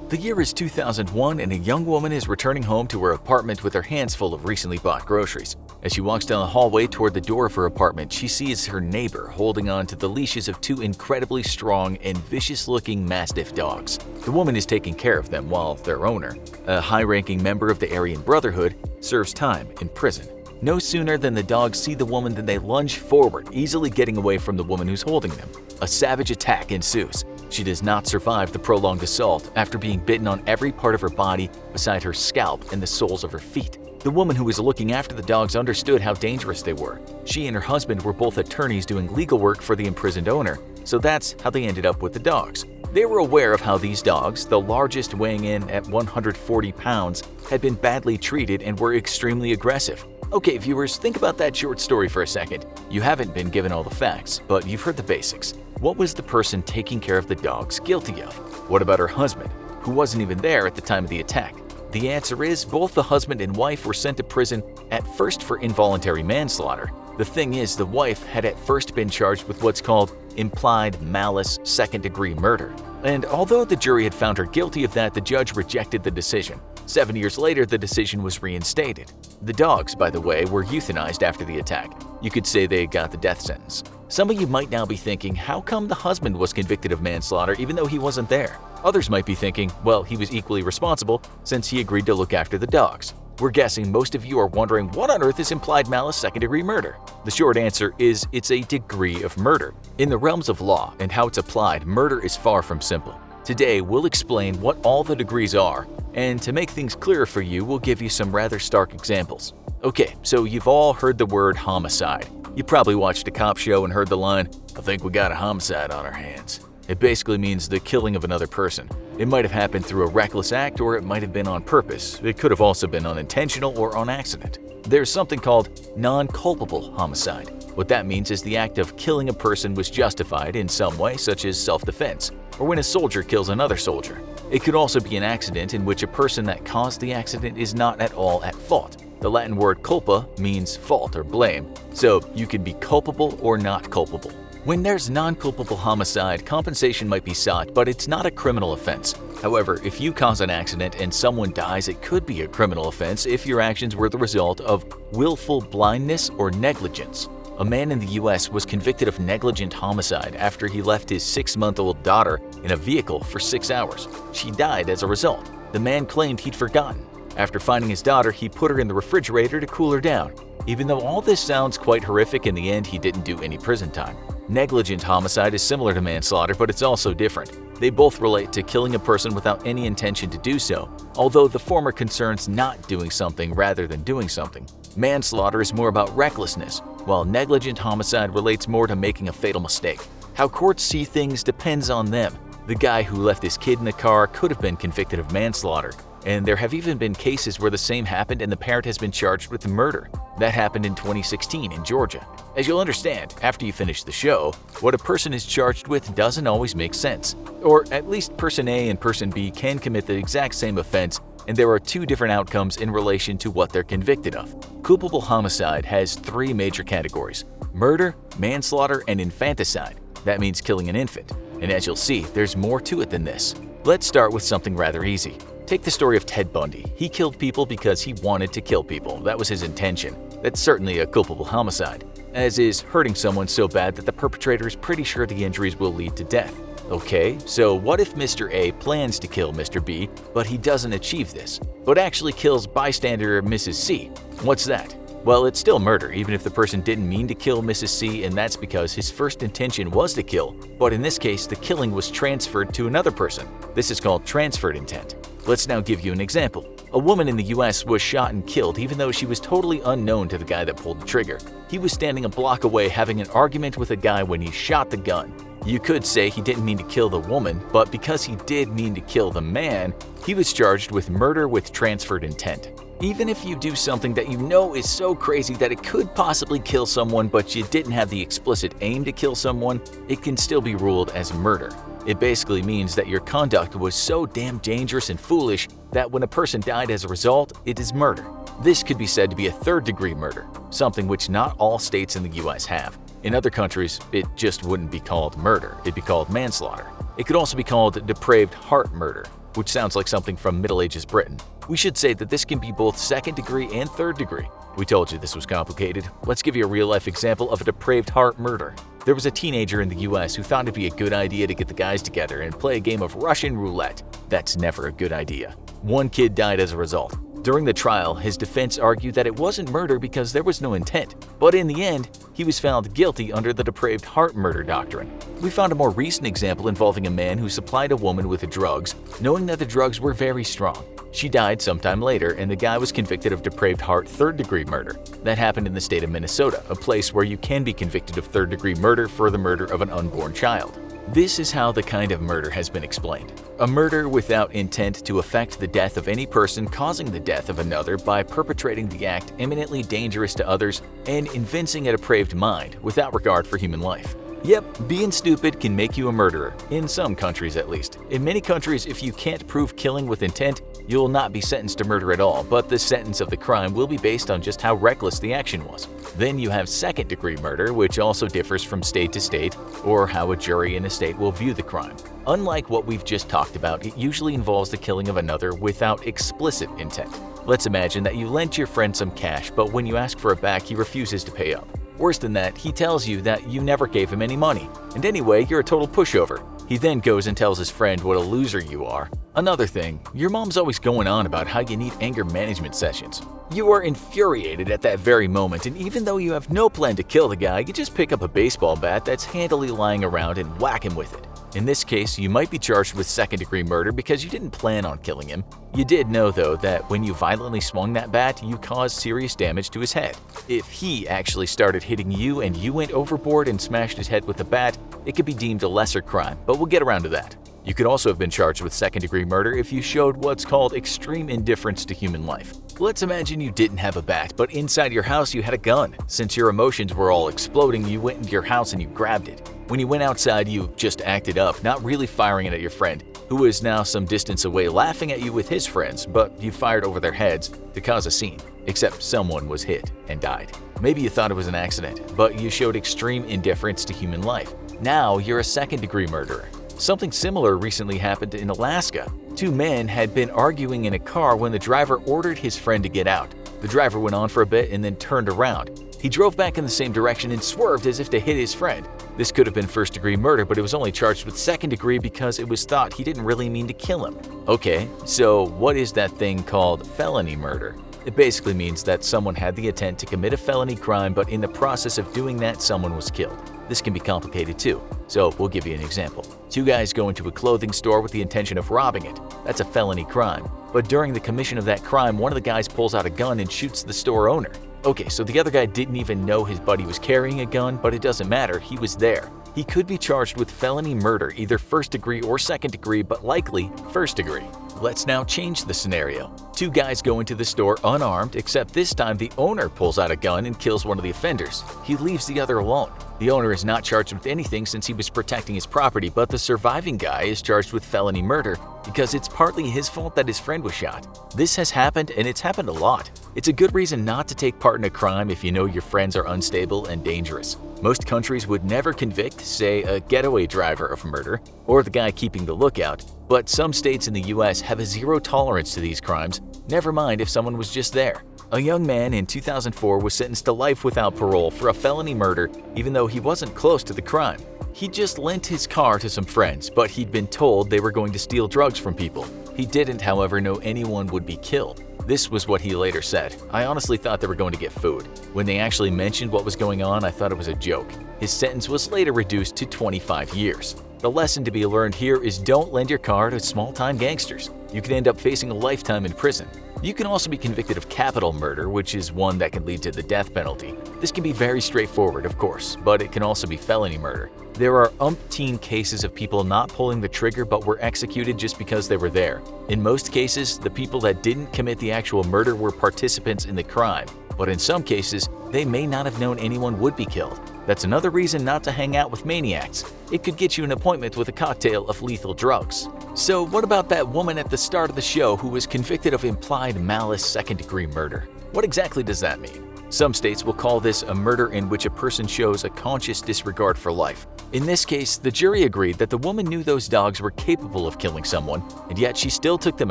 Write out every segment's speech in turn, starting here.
The year is 2001 and a young woman is returning home to her apartment with her hands full of recently bought groceries. As she walks down the hallway toward the door of her apartment, she sees her neighbor holding on to the leashes of two incredibly strong and vicious-looking Mastiff dogs. The woman is taking care of them while their owner, a high-ranking member of the Aryan Brotherhood, serves time in prison. No sooner than the dogs see the woman than they lunge forward, easily getting away from the woman who's holding them. A savage attack ensues. She does not survive the prolonged assault after being bitten on every part of her body beside her scalp and the soles of her feet. The woman who was looking after the dogs understood how dangerous they were. She and her husband were both attorneys doing legal work for the imprisoned owner, so that's how they ended up with the dogs. They were aware of how these dogs, the largest weighing in at 140 pounds, had been badly treated and were extremely aggressive. Okay, viewers, think about that short story for a second. You haven't been given all the facts, but you've heard the basics. What was the person taking care of the dogs guilty of? What about her husband, who wasn't even there at the time of the attack? The answer is both the husband and wife were sent to prison at first for involuntary manslaughter. The thing is, the wife had at first been charged with what's called implied-malice second-degree murder. And although the jury had found her guilty of that, the judge rejected the decision. 7 years later, the decision was reinstated. The dogs, by the way, were euthanized after the attack. You could say they got the death sentence. Some of you might now be thinking, how come the husband was convicted of manslaughter even though he wasn't there? Others might be thinking, well, he was equally responsible since he agreed to look after the dogs. We're guessing most of you are wondering, what on earth is implied malice second-degree murder? The short answer is it's a degree of murder. In the realms of law and how it's applied, murder is far from simple. Today, we'll explain what all the degrees are, and to make things clearer for you, we'll give you some rather stark examples. Okay, so you've all heard the word homicide. You probably watched a cop show and heard the line, "I think we got a homicide on our hands." It basically means the killing of another person. It might have happened through a reckless act or it might have been on purpose. It could have also been unintentional or on accident. There's something called non-culpable homicide. What that means is the act of killing a person was justified in some way, such as self-defense, or when a soldier kills another soldier. It could also be an accident in which a person that caused the accident is not at all at fault. The Latin word culpa means fault or blame, so you can be culpable or not culpable. When there's non-culpable homicide, compensation might be sought, but it's not a criminal offense. However, if you cause an accident and someone dies, it could be a criminal offense if your actions were the result of willful blindness or negligence. A man in the US was convicted of negligent homicide after he left his 6-month-old daughter in a vehicle for 6 hours. She died as a result. The man claimed he'd forgotten. After finding his daughter, he put her in the refrigerator to cool her down. Even though all this sounds quite horrific, in the end he didn't do any prison time. Negligent homicide is similar to manslaughter, but it's also different. They both relate to killing a person without any intention to do so, although the former concerns not doing something rather than doing something. Manslaughter is more about recklessness, while negligent homicide relates more to making a fatal mistake. How courts see things depends on them. The guy who left his kid in the car could have been convicted of manslaughter, and there have even been cases where the same happened and the parent has been charged with murder. That happened in 2016 in Georgia. As you'll understand after you finish the show, what a person is charged with doesn't always make sense. Or at least person A and person B can commit the exact same offense, and there are two different outcomes in relation to what they're convicted of. Culpable homicide has 3 major categories: murder, manslaughter, and infanticide. That means killing an infant. And as you'll see, there's more to it than this. Let's start with something rather easy. Take the story of Ted Bundy. He killed people because he wanted to kill people. That was his intention. That's certainly a culpable homicide, as is hurting someone so bad that the perpetrator is pretty sure the injuries will lead to death. Okay, so what if Mr. A plans to kill Mr. B, but he doesn't achieve this, but actually kills bystander Mrs. C? What's that? Well, it's still murder, even if the person didn't mean to kill Mrs. C, and that's because his first intention was to kill, but in this case, the killing was transferred to another person. This is called transferred intent. Let's now give you an example. A woman in the US was shot and killed even though she was totally unknown to the guy that pulled the trigger. He was standing a block away having an argument with a guy when he shot the gun. You could say he didn't mean to kill the woman, but because he did mean to kill the man, he was charged with murder with transferred intent. Even if you do something that you know is so crazy that it could possibly kill someone but you didn't have the explicit aim to kill someone, it can still be ruled as murder. It basically means that your conduct was so damn dangerous and foolish that when a person died as a result, it is murder. This could be said to be a third-degree murder, something which not all states in the US have. In other countries, it just wouldn't be called murder, it'd be called manslaughter. It could also be called depraved-heart murder. which sounds like something from Middle Ages Britain. We should say that this can be both second degree and third degree. We told you this was complicated. Let's give you a real-life example of a depraved-heart murder. There was a teenager in the US who thought it'd be a good idea to get the guys together and play a game of Russian roulette. That's never a good idea. One kid died as a result. During the trial, his defense argued that it wasn't murder because there was no intent. But in the end, he was found guilty under the depraved-heart murder doctrine. We found a more recent example involving a man who supplied a woman with drugs, knowing that the drugs were very strong. She died sometime later, and the guy was convicted of depraved-heart third-degree murder. That happened in the state of Minnesota, a place where you can be convicted of third-degree murder for the murder of an unborn child. This is how the kind of murder has been explained. A murder without intent to affect the death of any person causing the death of another by perpetrating the act eminently dangerous to others and evincing a depraved mind without regard for human life. Yep, being stupid can make you a murderer, in some countries at least. In many countries, if you can't prove killing with intent, you will not be sentenced to murder at all, but the sentence of the crime will be based on just how reckless the action was. Then you have second-degree murder, which also differs from state to state, or how a jury in a state will view the crime. Unlike what we've just talked about, it usually involves the killing of another without explicit intent. Let's imagine that you lent your friend some cash, but when you ask for it back, he refuses to pay up. Worse than that, he tells you that you never gave him any money, and anyway, you're a total pushover. He then goes and tells his friend what a loser you are. Another thing, your mom's always going on about how you need anger management sessions. You are infuriated at that very moment, and even though you have no plan to kill the guy, you just pick up a baseball bat that's handily lying around and whack him with it. In this case, you might be charged with second-degree murder because you didn't plan on killing him. You did know, though, that when you violently swung that bat, you caused serious damage to his head. If he actually started hitting you and you went overboard and smashed his head with the bat, it could be deemed a lesser crime, but we'll get around to that. You could also have been charged with second-degree murder if you showed what's called extreme indifference to human life. Let's imagine you didn't have a bat, but inside your house you had a gun. Since your emotions were all exploding, you went into your house and you grabbed it. When you went outside, you just acted up, not really firing it at your friend, who is now some distance away laughing at you with his friends, but you fired over their heads to cause a scene. Except someone was hit and died. Maybe you thought it was an accident, but you showed extreme indifference to human life. Now you're a second-degree murderer. Something similar recently happened in Alaska. Two men had been arguing in a car when the driver ordered his friend to get out. The driver went on for a bit and then turned around. He drove back in the same direction and swerved as if to hit his friend. This could have been first-degree murder, but it was only charged with second-degree because it was thought he didn't really mean to kill him. Okay, so what is that thing called felony murder? It basically means that someone had the intent to commit a felony crime, but in the process of doing that, someone was killed. This can be complicated too, so we'll give you an example. Two guys go into a clothing store with the intention of robbing it. That's a felony crime. But during the commission of that crime, one of the guys pulls out a gun and shoots the store owner. Okay, so the other guy didn't even know his buddy was carrying a gun, but it doesn't matter, he was there. He could be charged with felony murder, either first degree or second degree, but likely first degree. Let's now change the scenario. Two guys go into the store unarmed, except this time the owner pulls out a gun and kills one of the offenders. He leaves the other alone. The owner is not charged with anything since he was protecting his property, but the surviving guy is charged with felony murder because it's partly his fault that his friend was shot. This has happened, and it's happened a lot. It's a good reason not to take part in a crime if you know your friends are unstable and dangerous. Most countries would never convict, say, a getaway driver of murder or the guy keeping the lookout, but some states in the US have a zero tolerance to these crimes, never mind if someone was just there. A young man in 2004 was sentenced to life without parole for a felony murder even though he wasn't close to the crime. He just lent his car to some friends, but he'd been told they were going to steal drugs from people. He didn't, however, know anyone would be killed. This was what he later said. "I honestly thought they were going to get food. When they actually mentioned what was going on, I thought it was a joke." His sentence was later reduced to 25 years. The lesson to be learned here is don't lend your car to small-time gangsters. You could end up facing a lifetime in prison. You can also be convicted of capital murder, which is one that can lead to the death penalty. This can be very straightforward, of course, but it can also be felony murder. There are umpteen cases of people not pulling the trigger but were executed just because they were there. In most cases, the people that didn't commit the actual murder were participants in the crime, but in some cases, they may not have known anyone would be killed. That's another reason not to hang out with maniacs. It could get you an appointment with a cocktail of lethal drugs. So what about that woman at the start of the show who was convicted of implied malice second-degree murder? What exactly does that mean? Some states will call this a murder in which a person shows a conscious disregard for life. In this case, the jury agreed that the woman knew those dogs were capable of killing someone, and yet she still took them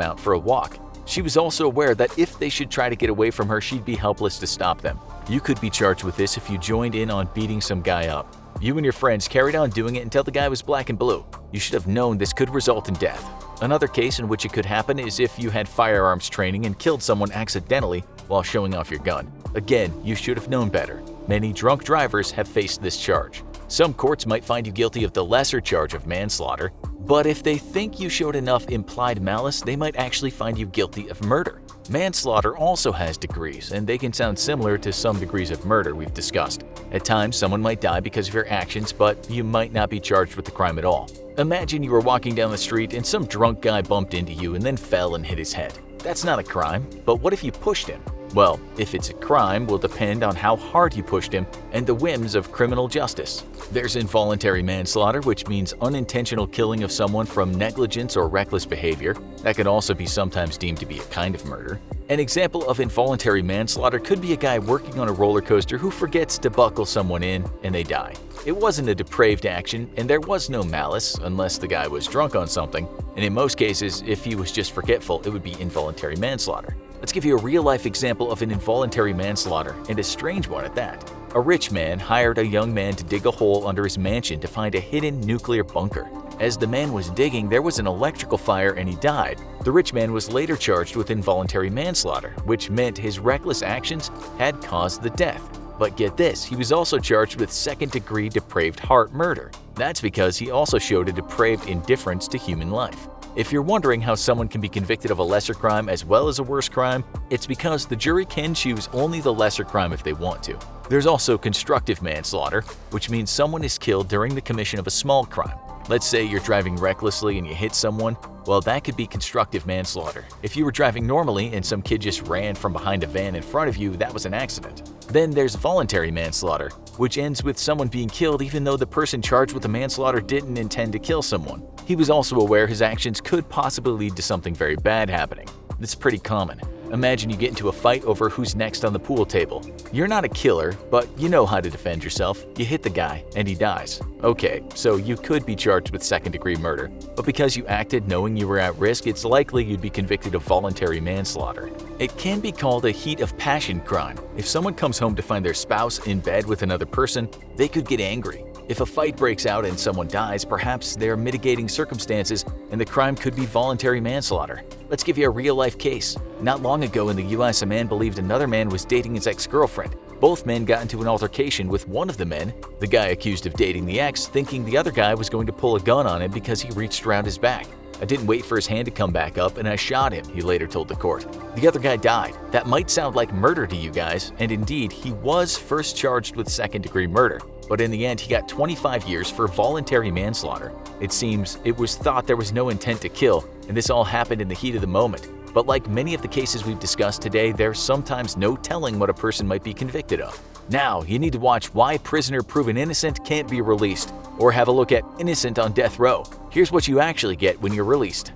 out for a walk. She was also aware that if they should try to get away from her, she'd be helpless to stop them. You could be charged with this if you joined in on beating some guy up. You and your friends carried on doing it until the guy was black and blue. You should have known this could result in death. Another case in which it could happen is if you had firearms training and killed someone accidentally while showing off your gun. Again, you should have known better. Many drunk drivers have faced this charge. Some courts might find you guilty of the lesser charge of manslaughter, but if they think you showed enough implied malice, they might actually find you guilty of murder. Manslaughter also has degrees, and they can sound similar to some degrees of murder we've discussed. At times, someone might die because of your actions, but you might not be charged with the crime at all. Imagine you were walking down the street and some drunk guy bumped into you and then fell and hit his head. That's not a crime, but what if you pushed him? Well, if it's a crime will depend on how hard you pushed him and the whims of criminal justice. There's involuntary manslaughter, which means unintentional killing of someone from negligence or reckless behavior. That could also be sometimes deemed to be a kind of murder. An example of involuntary manslaughter could be a guy working on a roller coaster who forgets to buckle someone in and they die. It wasn't a depraved action and there was no malice unless the guy was drunk on something, and in most cases, if he was just forgetful, it would be involuntary manslaughter. Let's give you a real-life example of an involuntary manslaughter, and a strange one at that. A rich man hired a young man to dig a hole under his mansion to find a hidden nuclear bunker. As the man was digging, there was an electrical fire and he died. The rich man was later charged with involuntary manslaughter, which meant his reckless actions had caused the death. But get this, he was also charged with second-degree depraved-heart murder. That's because he also showed a depraved indifference to human life. If you're wondering how someone can be convicted of a lesser crime as well as a worse crime, it's because the jury can choose only the lesser crime if they want to. There's also constructive manslaughter, which means someone is killed during the commission of a small crime. Let's say you're driving recklessly and you hit someone. Well, that could be constructive manslaughter. If you were driving normally and some kid just ran from behind a van in front of you, that was an accident. Then there's voluntary manslaughter, which ends with someone being killed even though the person charged with the manslaughter didn't intend to kill someone. He was also aware his actions could possibly lead to something very bad happening. This is pretty common. Imagine you get into a fight over who's next on the pool table. You're not a killer, but you know how to defend yourself. You hit the guy, and he dies. Okay, so you could be charged with second-degree murder, but because you acted knowing you were at risk, it's likely you'd be convicted of voluntary manslaughter. It can be called a heat of passion crime. If someone comes home to find their spouse in bed with another person, they could get angry. If a fight breaks out and someone dies, perhaps there are mitigating circumstances and the crime could be voluntary manslaughter. Let's give you a real-life case. Not long ago in the US, a man believed another man was dating his ex-girlfriend. Both men got into an altercation with one of the men, the guy accused of dating the ex, thinking the other guy was going to pull a gun on him because he reached around his back. I didn't wait for his hand to come back up and I shot him, he later told the court. The other guy died. That might sound like murder to you guys, and indeed, he was first charged with second-degree murder. But in the end, he got 25 years for voluntary manslaughter. It seems it was thought there was no intent to kill, and this all happened in the heat of the moment. But like many of the cases we've discussed today, there's sometimes no telling what a person might be convicted of. Now, you need to watch Why Prisoner Proven Innocent Can't Be Released, or have a look at Innocent on Death Row. Here's what you actually get when you're released.